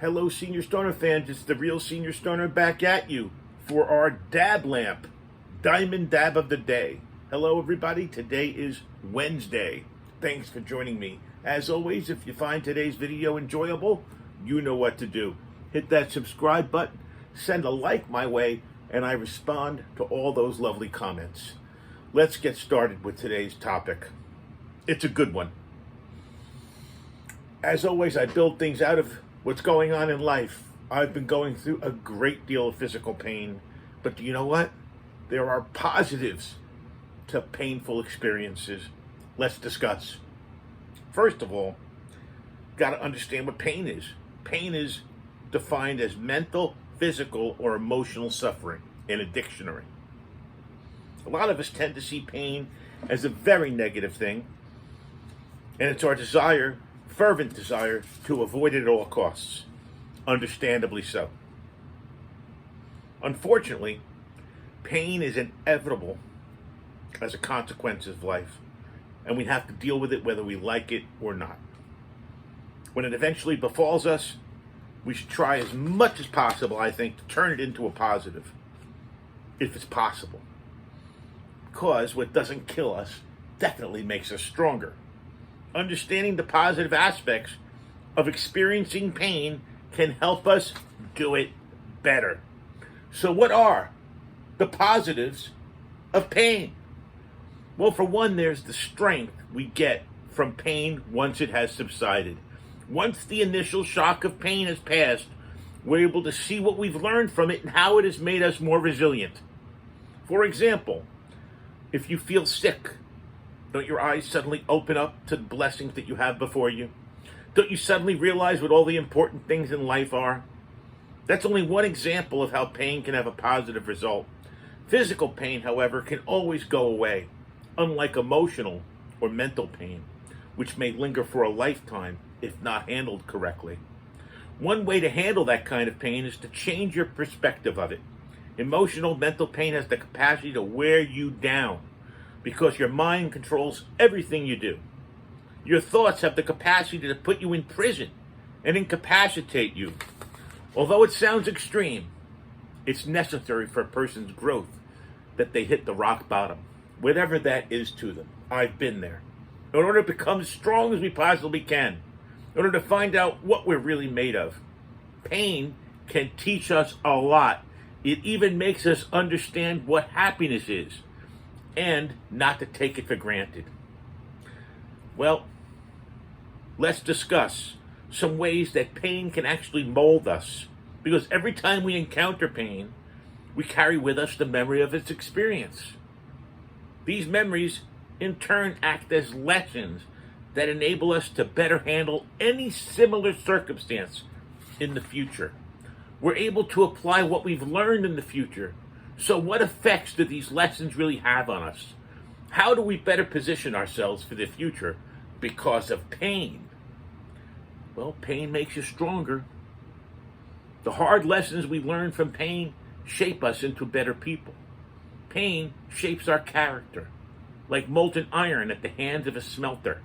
Hello, Senior Stoner fans. It's the real Senior Stoner back at you for our Dablamp Diamond Dab of the Day. Hello, everybody. Today is Wednesday. Thanks for joining me. As always, if you find today's video enjoyable, you know what to do. Hit that subscribe button, send a like my way, and I respond to all those lovely comments. Let's get started with today's topic. It's a good one. As always, I build things out of what's going on in life. I've been going through a great deal of physical pain, but do you know what? There are positives to painful experiences. Let's discuss. First of all, got to understand what pain is. Pain is defined as mental, physical, or emotional suffering in a dictionary. A lot of us tend to see pain as a very negative thing, and it's our desire, fervent desire, to avoid it at all costs. Understandably so. Unfortunately, pain is inevitable as a consequence of life, and we have to deal with it whether we like it or not. When it eventually befalls us, we should try as much as possible, I think, to turn it into a positive, if it's possible. Because what doesn't kill us definitely makes us stronger. Understanding the positive aspects of experiencing pain can help us do it better. So what are the positives of pain? Well, for one, there's the strength we get from pain once it has subsided. Once the initial shock of pain has passed, we're able to see what we've learned from it and how it has made us more resilient. For example, if you feel sick, don't your eyes suddenly open up to the blessings that you have before you? Don't you suddenly realize what all the important things in life are? That's only one example of how pain can have a positive result. Physical pain, however, can always go away, unlike emotional or mental pain, which may linger for a lifetime if not handled correctly. One way to handle that kind of pain is to change your perspective of it. Emotional, mental pain has the capacity to wear you down, because your mind controls everything you do. Your thoughts have the capacity to put you in prison and incapacitate you. Although it sounds extreme, it's necessary for a person's growth that they hit the rock bottom, whatever that is to them. I've been there. In order to become as strong as we possibly can, in order to find out what we're really made of. Pain can teach us a lot. It even makes us understand what happiness is, and not to take it for granted. Well, let's discuss some ways that pain can actually mold us, because every time we encounter pain, we carry with us the memory of its experience. These memories, in turn, act as lessons that enable us to better handle any similar circumstance in the future. We're able to apply what we've learned in the future. So what effects do these lessons really have on us? How do we better position ourselves for the future because of pain? Well, pain makes you stronger. The hard lessons we learn from pain shape us into better people. Pain shapes our character, like molten iron at the hands of a smelter.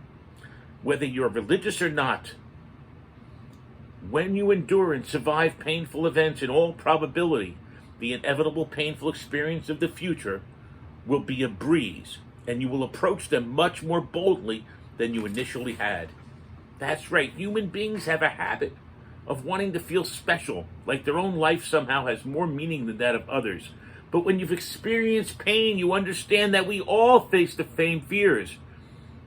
Whether you're religious or not, when you endure and survive painful events, in all probability, the inevitable painful experience of the future will be a breeze, and you will approach them much more boldly than you initially had. That's right, human beings have a habit of wanting to feel special, like their own life somehow has more meaning than that of others. But when you've experienced pain, you understand that we all face the same fears,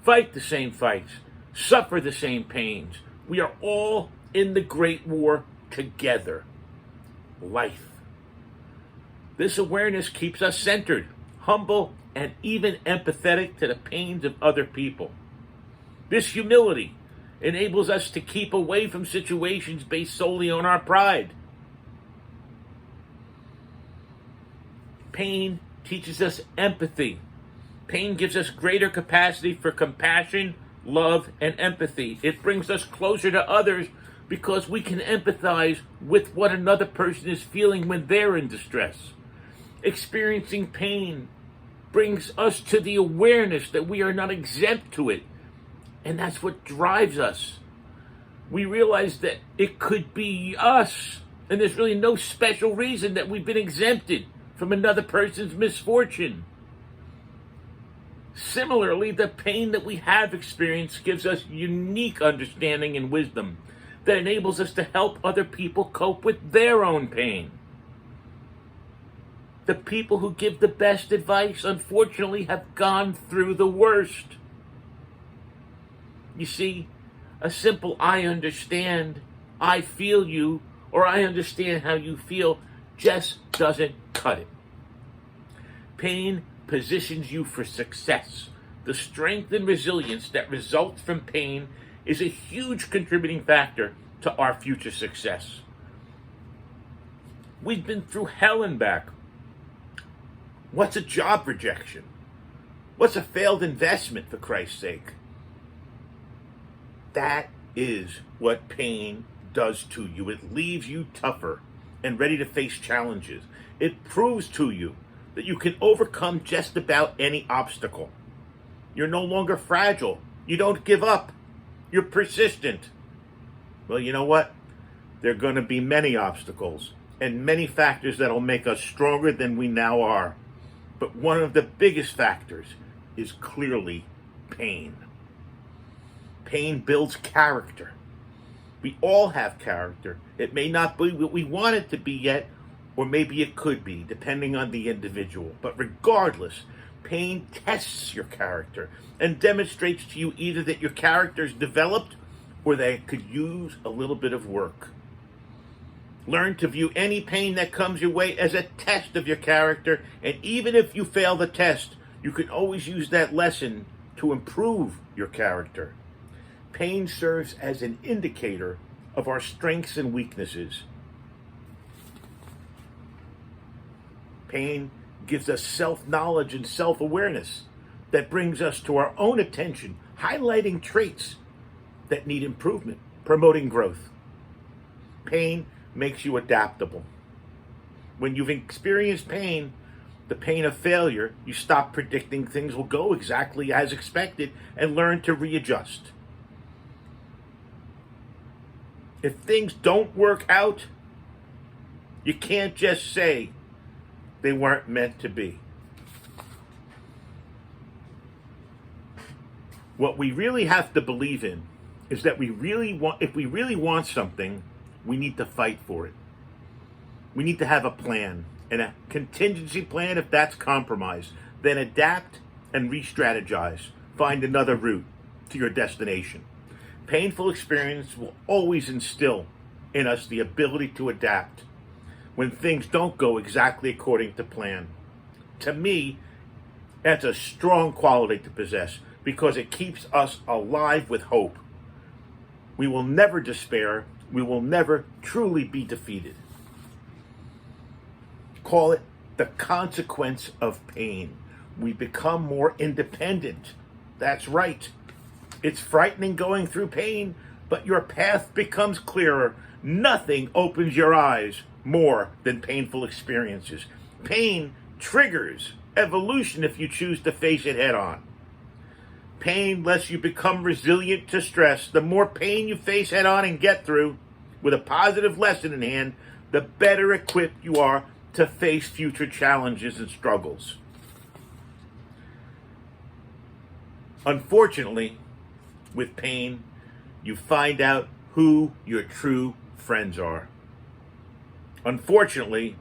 fight the same fights, suffer the same pains. We are all in the great war together. Life. This awareness keeps us centered, humble, and even empathetic to the pains of other people. This humility enables us to keep away from situations based solely on our pride. Pain teaches us empathy. Pain gives us greater capacity for compassion, love, and empathy. It brings us closer to others because we can empathize with what another person is feeling when they're in distress. Experiencing pain brings us to the awareness that we are not exempt to it. And that's what drives us. we realize that it could be us, and there's really no special reason that we've been exempted from another person's misfortune. Similarly, the pain that we have experienced gives us unique understanding and wisdom that enables us to help other people cope with their own pain. The people who give the best advice, unfortunately, have gone through the worst. You see, a simple "I understand," "I feel you," or "I understand how you feel" just doesn't cut it. Pain positions you for success. The strength and resilience that results from pain is a huge contributing factor to our future success. We've been through hell and back. What's a job rejection? What's a failed investment, for Christ's sake? That is what pain does to you. It leaves you tougher and ready to face challenges. It proves to you that you can overcome just about any obstacle. You're no longer fragile. You don't give up. You're persistent. Well, you know what? There are going to be many obstacles and many factors that will make us stronger than we now are. But one of the biggest factors is clearly pain. Pain builds character. We all have character. It may not be what we want it to be yet, or maybe it could be, depending on the individual. But regardless, pain tests your character and demonstrates to you either that your character is developed or that it could use a little bit of work. Learn to view any pain that comes your way as a test of your character, and even if you fail the test, you can always use that lesson to improve your character. Pain serves as an indicator of our strengths and weaknesses. Pain gives us self-knowledge and self-awareness that brings us to our own attention, highlighting traits that need improvement, promoting growth. Pain makes you adaptable. When you've experienced pain, the pain of failure, you stop predicting things will go exactly as expected and learn to readjust. If things don't work out, you can't just say they weren't meant to be. What we really have to believe in is that if we really want something, we need to fight for it. We need to have a plan, and a contingency plan if that's compromised. Then adapt and re-strategize. Find another route to your destination. Painful experience will always instill in us the ability to adapt when things don't go exactly according to plan. To me, that's a strong quality to possess because it keeps us alive with hope. We will never despair. We will never truly be defeated. Call it the consequence of pain. We become more independent. That's right. It's frightening going through pain, but your path becomes clearer. Nothing opens your eyes more than painful experiences. Pain triggers evolution if you choose to face it head on. Pain lets you become resilient to stress. The more pain you face head on and get through with a positive lesson in hand, the better equipped you are to face future challenges and struggles. Unfortunately, with pain, you find out who your true friends are. Unfortunately,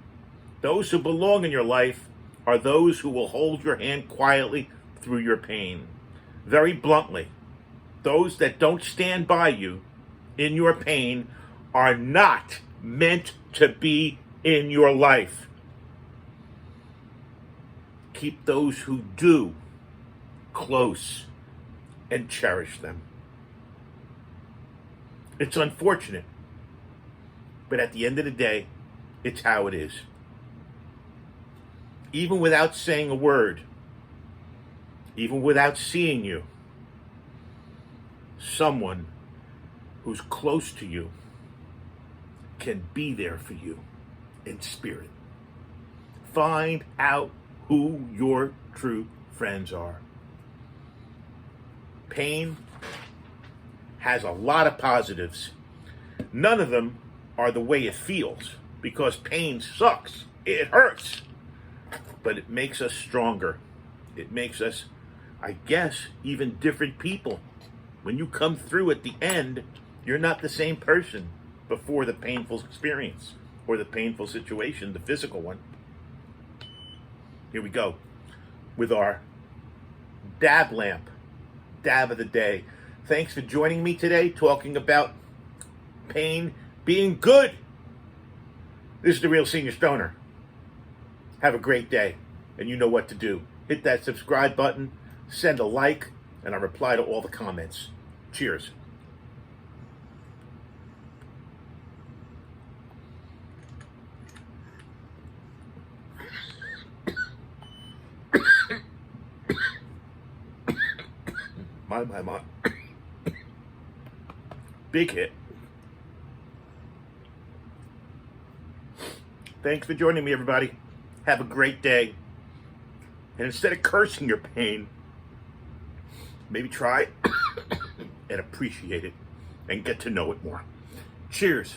those who belong in your life are those who will hold your hand quietly through your pain. Very bluntly, those that don't stand by you in your pain are not meant to be in your life. Keep those who do close and cherish them. It's unfortunate, but at the end of the day, it's how it is. Even without saying a word, even without seeing you, someone who's close to you can be there for you in spirit. Find out who your true friends are. Pain has a lot of positives None of them are the way it feels, because pain sucks. It hurts. But it makes us stronger. It makes us, I guess, even different people. When you come through at the end, you're not the same person before the painful experience or the painful situation, the physical one. Here we go with our Dablamp, Dab of the Day. Thanks for joining me today, talking about pain being good. This is the Real Senior Stoner. Have a great day, and you know what to do. Hit that subscribe button, send a like, and I'll reply to all the comments. Cheers. My. Big hit. Thanks for joining me, everybody. Have a great day. And instead of cursing your pain, maybe try and appreciate it and get to know it more. Cheers.